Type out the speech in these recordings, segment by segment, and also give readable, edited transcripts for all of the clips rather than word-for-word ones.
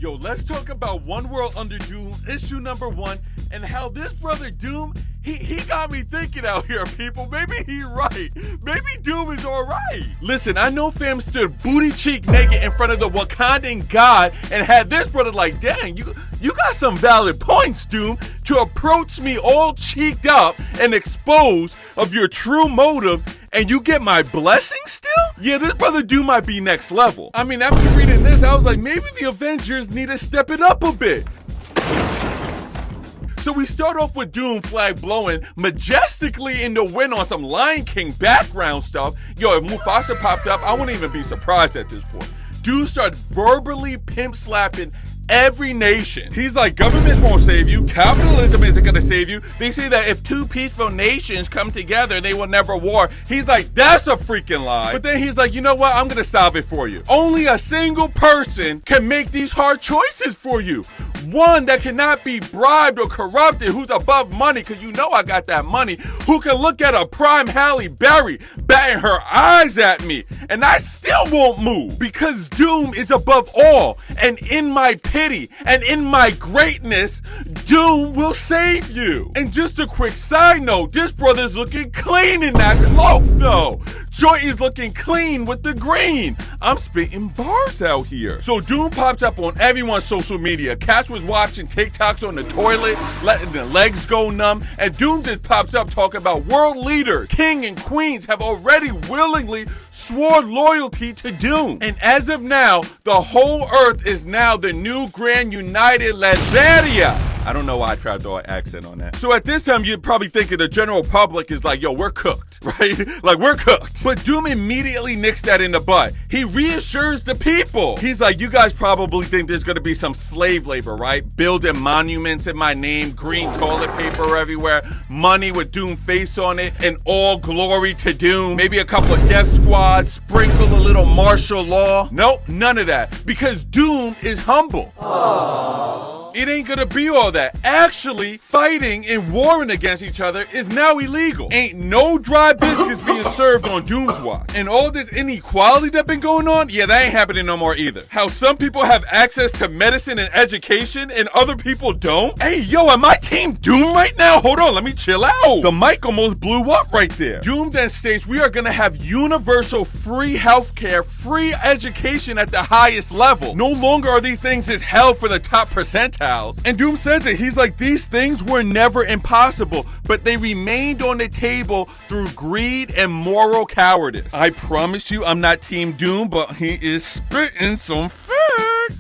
Yo, let's talk about One World Under Doom, issue number 1, and how this brother Doom, he got me thinking out here, people. Maybe he right. Maybe Doom is alright. Listen, I know fam stood booty cheek naked in front of the Wakandan god and had this brother like, dang, you got some valid points, Doom, to approach me all cheeked up and exposed of your true motive, and you get my blessing still? Yeah, this brother Doom might be next level. I mean, after reading this, I was like, maybe the Avengers need to step it up a bit. So we start off with Doom flag blowing majestically in the wind on some Lion King background stuff. Yo, if Mufasa popped up, I wouldn't even be surprised at this point. Doom starts verbally pimp slapping every nation. He's like, governments won't save you. Capitalism isn't gonna save you. They say that if two peaceful nations come together, they will never war. He's like, that's a freaking lie. But then he's like, you know what? I'm gonna solve it for you. Only a single person can make these hard choices for you. One that cannot be bribed or corrupted, who's above money, because you know I got that money, who can look at a prime Halle Berry batting her eyes at me, and I still won't move, because Doom is above all, and in my pity, and in my greatness, Doom will save you. And just a quick side note, this brother's looking clean in that cloak though. Joint is looking clean with the green. I'm spitting bars out here. So Doom pops up on everyone's social media. Cats was watching TikToks on the toilet, letting the legs go numb, and Doom just pops up talking about world leaders, king and queens have already willingly sworn loyalty to Doom. And as of now, the whole earth is now the new Grand United Latveria. I don't know why I tried to throw an accent on that. So at this time, you're probably thinking the general public is like, yo, we're cooked, right? Like, we're cooked. But Doom immediately nicks that in the butt. He reassures the people. He's like, you guys probably think there's gonna be some slave labor, right? Building monuments in my name, green toilet paper everywhere, money with Doom face on it, and all glory to Doom. Maybe a couple of death squads, sprinkle a little martial law. Nope, none of that. Because Doom is humble. Aww. It ain't gonna be all that. Actually, fighting and warring against each other is now illegal. Ain't no dry biscuits being served on Doom's watch. And all this inequality that been going on, yeah, that ain't happening no more either. How some people have access to medicine and education and other people don't? Hey, yo, am I Team Doom right now? Hold on, let me chill out. The mic almost blew up right there. Doom then states we are gonna have universal free healthcare, free education at the highest level. No longer are these things just held for the top percentile. And Doom says it. He's like, these things were never impossible, but they remained on the table through greed and moral cowardice. I promise you, I'm not Team Doom, but he is spitting some facts.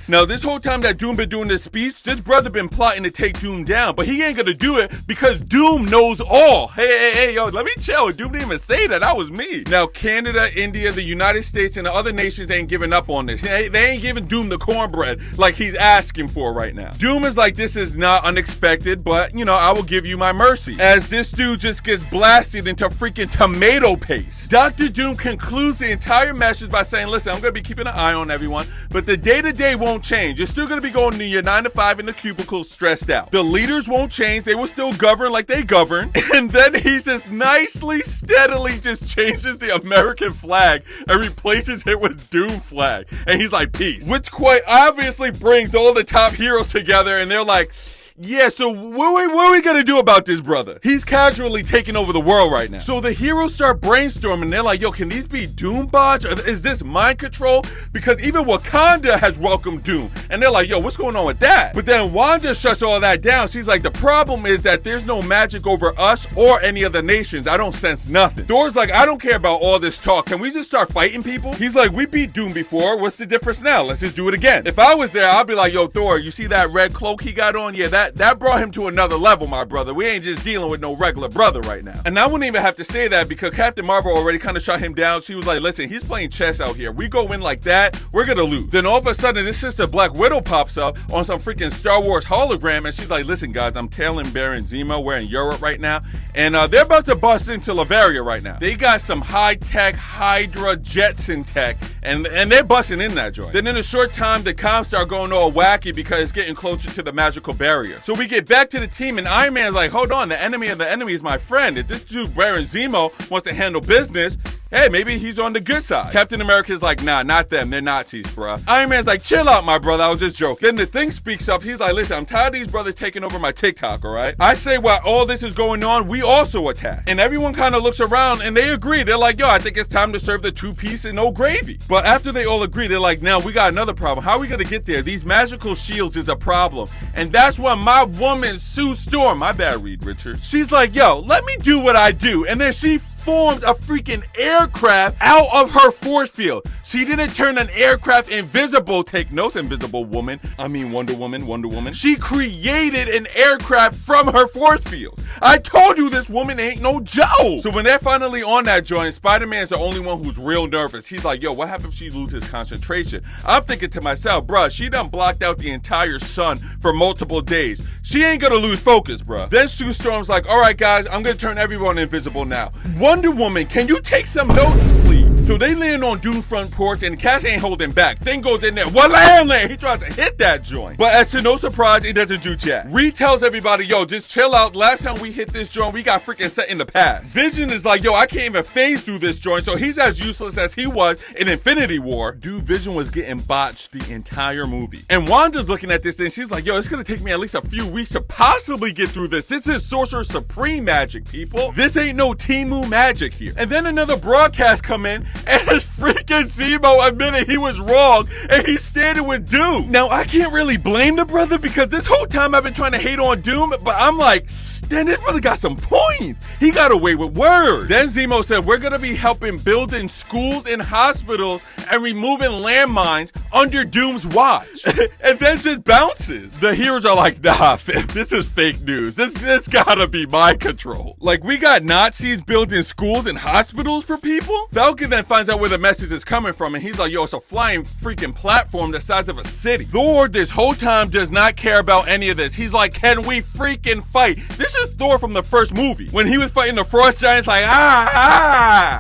Now, this whole time that Doom been doing this speech, this brother been plotting to take Doom down, but he ain't gonna do it because Doom knows all. Hey, yo, let me chill. Doom didn't even say that. That was me. Now, Canada, India, the United States, and the other nations ain't giving up on this. They ain't giving Doom the cornbread like he's asking for right now. Doom is like, this is not unexpected, but, you know, I will give you my mercy. As this dude just gets blasted into freaking tomato paste. Dr. Doom concludes the entire message by saying, listen, I'm going to be keeping an eye on everyone, but the day-to-day won't change. You're still going to be going to your 9 to 5 in the cubicles stressed out. The leaders won't change. They will still govern like they govern. And then he just nicely, steadily just changes the American flag and replaces it with Doom flag. And he's like, peace. Which quite obviously brings all the top heroes together, and they're like, yeah, so what are we gonna do about this brother? He's casually taking over the world right now. So the heroes start brainstorming. They're like, yo, can these be Doom bots? Or is this mind control? Because even Wakanda has welcomed Doom. And they're like, yo, what's going on with that? But then Wanda shuts all that down. She's like, the problem is that there's no magic over us or any other nations. I don't sense nothing. Thor's like, I don't care about all this talk. Can we just start fighting people? He's like, we beat Doom before. What's the difference now? Let's just do it again. If I was there, I'd be like, yo, Thor, you see that red cloak he got on? Yeah, that brought him to another level, my brother. We ain't just dealing with no regular brother right now. And I wouldn't even have to say that because Captain Marvel already kind of shut him down. She was like, listen, he's playing chess out here. We go in like that, we're gonna lose. Then all of a sudden, this sister Black Widow pops up on some freaking Star Wars hologram, and she's like, listen, guys, I'm tailing Baron Zemo. We're in Europe right now, and they're about to bust into Latveria right now. They got some high-tech Hydra Jetson tech, and they're busting in that joint. Then in a short time, the comms start going all wacky because it's getting closer to the magical barrier. So we get back to the team, and Iron Man's like, hold on, the enemy of the enemy is my friend. If this dude Baron Zemo wants to handle business, Hey, maybe he's on the good side. Captain America's like, nah, not them. They're Nazis, bruh. Iron Man's like, chill out, my brother. I was just joking. Then the Thing speaks up. He's like, listen, I'm tired of these brothers taking over my TikTok, all right? I say while all this is going on, we also attack. And everyone kind of looks around and they agree. They're like, yo, I think it's time to serve the 2-piece and no gravy. But after they all agree, they're like, now we got another problem. How are we going to get there? These magical shields is a problem. And that's when my woman, Sue Storm, my bad, Reed Richards, she's like, yo, let me do what I do. And then she forms a freaking aircraft out of her force field. She didn't turn an aircraft invisible. Take notes, Invisible Woman. I mean Wonder Woman. She created an aircraft from her force field. I told you this woman ain't no Joe. So when they're finally on that joint, Spider-Man's the only one who's real nervous. He's like, yo, what happens if she loses concentration? I'm thinking to myself, bruh, she done blocked out the entire sun for multiple days. She ain't gonna lose focus, bruh. Then Sue Storm's like, all right, guys, I'm gonna turn everyone invisible now. Wonder Woman, can you take some notes, please? So they land on Doom's front porch and Cash ain't holding back. Thing goes in there, He tries to hit that joint. But as to no surprise, it doesn't do jack. Reed tells everybody, yo, just chill out. Last time we hit this joint, we got freaking set in the past. Vision is like, yo, I can't even phase through this joint, so he's as useless as he was in Infinity War. Dude, Vision was getting botched the entire movie. And Wanda's looking at this and she's like, yo, it's gonna take me at least a few weeks to possibly get through this. This is Sorcerer Supreme magic, people. This ain't no Timu magic here. And then another broadcast come in and freaking Zemo admitted he was wrong and he's standing with Doom. Now, I can't really blame the brother because this whole time I've been trying to hate on Doom, but I'm like, damn, this brother got some points. He got away with words. Then Zemo said, we're gonna be helping building schools and hospitals and removing landmines under Doom's watch. And then just bounces. The heroes are like, nah, fam, this is fake news. This gotta be mind control. Like, we got Nazis building schools and hospitals for people? Falcon then finds out where the message is coming from and he's like, yo, it's a flying freaking platform the size of a city. Thor this whole time does not care about any of this. He's like, can we freaking fight? This is Thor from the first movie. When he was fighting the Frost Giants, like,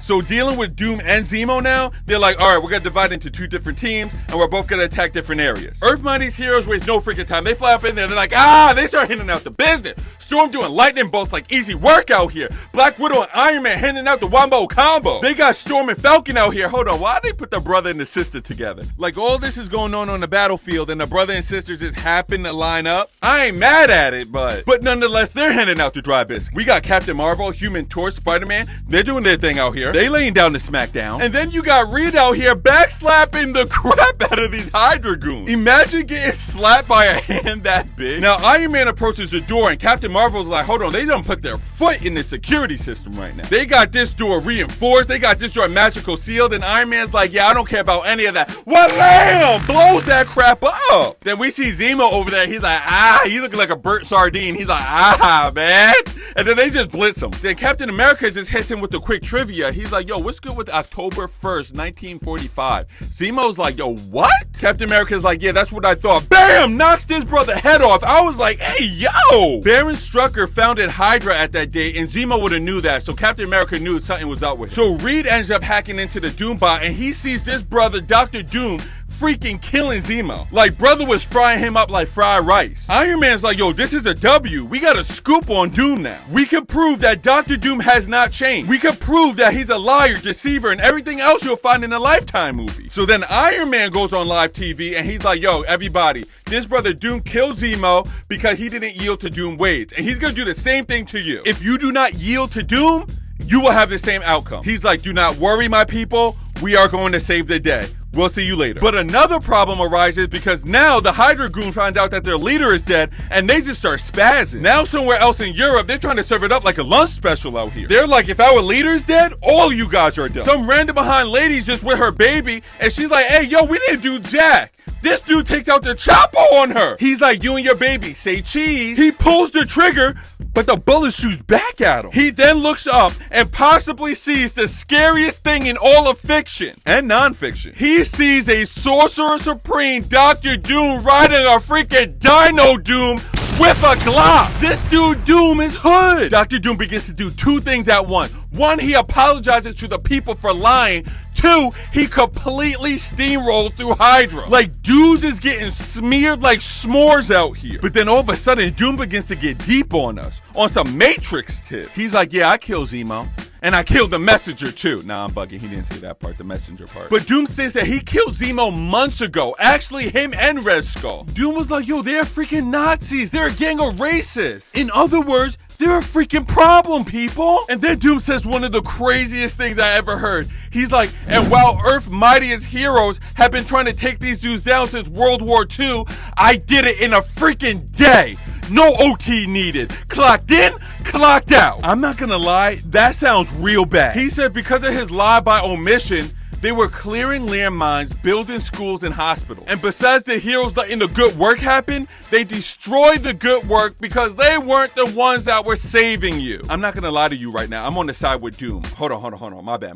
So dealing with Doom and Zemo now, they're like, all right, we're gonna divide into 2 different teams and we're both gonna attack different areas. Earth Mighty's heroes waste no freaking time. They fly up in there, they're like, they start handing out the business. Storm doing lightning bolts like easy work out here. Black Widow and Iron Man handing out the wombo combo. They got Storm and Falcon out here. Hold on, why they put the brother and the sister together? Like, all this is going on the battlefield and the brother and sisters just happen to line up. I ain't mad at it, but nonetheless, they're handing out the dry biscuit. We got Captain Marvel, Human Torch, Spider-Man. They're doing their thing out here. They laying down the smackdown. And then you got Reed out here backslapping the crap out of these Hydra goons. Imagine getting slapped by a hand that big. Now, Iron Man approaches the door and Captain Marvel's like, hold on, they don't put their foot in the security system right now. They got this door reinforced. They got this door magical sealed. And Iron Man's like, yeah, I don't care about any of that. Wham! Blows that crap up. Then we see Zemo over there. He's like, he's looking like a burnt sardine. He's like, man. And then they just blitz him. Then Captain America just hits him with the quick trivia. He's like, yo, what's good with October 1st, 1945? Zemo's like, yo, what? Captain America's like, yeah, that's what I thought. Bam! Knocks this brother head off. I was like, hey, yo! Baron Strucker founded Hydra at that date, and Zemo would have knew that, so Captain America knew something was up with him. So Reed ends up hacking into the Doombot, and he sees this brother, Dr.Doom, freaking killing Zemo. Like, brother was frying him up like fried rice. Iron Man's like, yo, this is a W. We got a scoop on Doom now. We can prove that Dr. Doom has not changed. We can prove that he's a liar, deceiver, and everything else you'll find in a Lifetime movie. So then Iron Man goes on live TV and he's like, yo, everybody, this brother Doom killed Zemo because he didn't yield to Doom ways. And he's gonna do the same thing to you. If you do not yield to Doom, you will have the same outcome. He's like, do not worry, my people. We are going to save the day. We'll see you later. But another problem arises because now the Hydra goon finds out that their leader is dead and they just start spazzing. Now somewhere else in Europe, they're trying to serve it up like a lunch special out here. They're like, if our leader's dead, all you guys are done. Some random behind lady's just with her baby and she's like, hey, yo, we didn't do jack. This dude takes out the chopper on her. He's like, you and your baby, say cheese. He pulls the trigger, but the bullet shoots back at him. He then looks up and possibly sees the scariest thing in all of fiction and non-fiction. He sees a Sorcerer Supreme Dr. Doom riding a freaking Dino Doom with a Glock. This dude Doom is hood. Dr. Doom begins to do 2 things at once. 1, he apologizes to the people for lying. 2, he completely steamrolls through Hydra. Like, dudes is getting smeared like s'mores out here. But then all of a sudden, Doom begins to get deep on us, on some Matrix tip. He's like, yeah, I killed Zemo. And I killed the messenger too. Nah, I'm bugging. He didn't say that part, the messenger part. But Doom says that he killed Zemo months ago. Actually, him and Red Skull. Doom was like, yo, they're freaking Nazis. They're a gang of racists. In other words, they're a freaking problem, people. And then Doom says one of the craziest things I ever heard. He's like, and while Earth's mightiest heroes have been trying to take these dudes down since World War II, I did it in a freaking day. No OT needed. Clocked in, clocked out. I'm not gonna lie, that sounds real bad. He said because of his lie by omission, they were clearing landmines, building schools and hospitals. And besides the heroes letting the good work happen, they destroyed the good work because they weren't the ones that were saving you. I'm not gonna lie to you right now. I'm on the side with Doom. Hold on. My bad.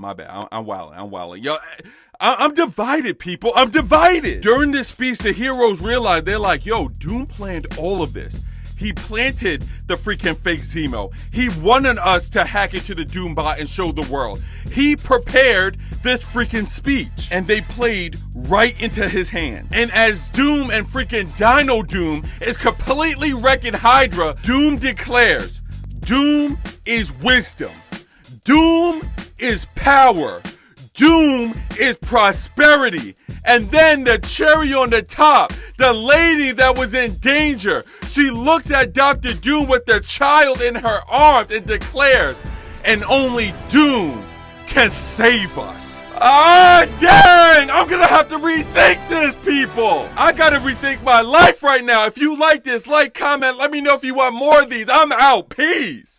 I'm wilding. Yo, I'm divided, people. I'm divided. During this speech, the heroes realized, they're like, yo, Doom planned all of this. He planted the freaking fake Zemo. He wanted us to hack into the Doom bot and show the world. He prepared this freaking speech, and they played right into his hand. And as Doom and freaking Dino Doom is completely wrecking Hydra, Doom declares, Doom is wisdom. Doom is power. Doom is prosperity. And then the cherry on the top, the lady that was in danger, she looked at Dr. Doom with the child in her arms and declares, and only Doom can save us. Ah, dang! I'm gonna have to rethink this, people! I gotta rethink my life right now. If you like this, like, comment, let me know if you want more of these. I'm out. Peace!